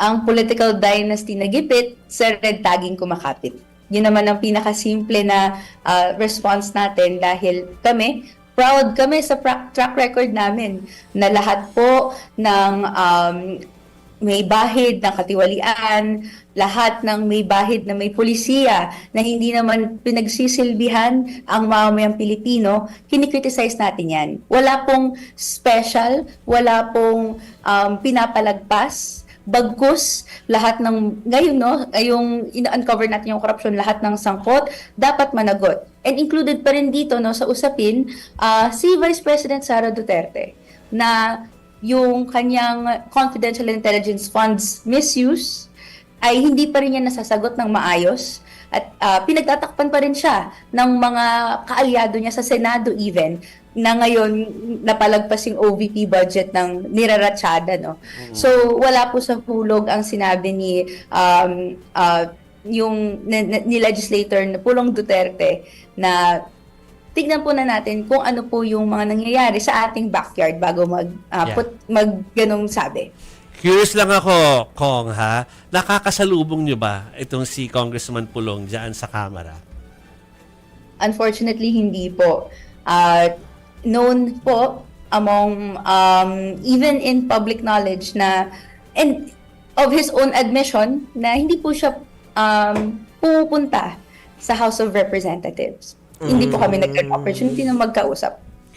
ang political dynasty na gipit sa red tagging kumakapit. Yun naman ang pinakasimple na response natin dahil proud kami sa track record namin na lahat po ng may bahid ng katiwalian, lahat ng may bahid na may polisiya na hindi naman pinagsisilbihan ang mamamayang Pilipino, kinikriticize natin yan. Wala pong special, wala pong pinapalagpas, bagkus lahat ng ngayon yung ina-uncover natin yung corruption, lahat ng sangkot dapat managot. And included pa rin dito sa usapin si Vice President Sara Duterte na yung kanyang confidential intelligence funds misuse ay hindi pa rin niya nasasagot ng maayos at pinagtatakpan pa rin siya ng mga kaalyado niya sa Senado even na ngayon napalagpas yung OVP budget ng niraratsada, no? So wala po sa hulog ang sinabi ni ni legislator na Pulong Duterte na tignan po na natin kung ano po yung mga nangyayari sa ating backyard bago ganong sabi. Curious lang ako, Kong, ha? Nakakasalubong nyo ba itong si Congressman Pulong dyan sa Kamara? Unfortunately, hindi po. Known po among, even in public knowledge na, and of his own admission, na hindi po siya pupunta sa House of Representatives. Hindi po kami nagkaroon opportunity na magkausap.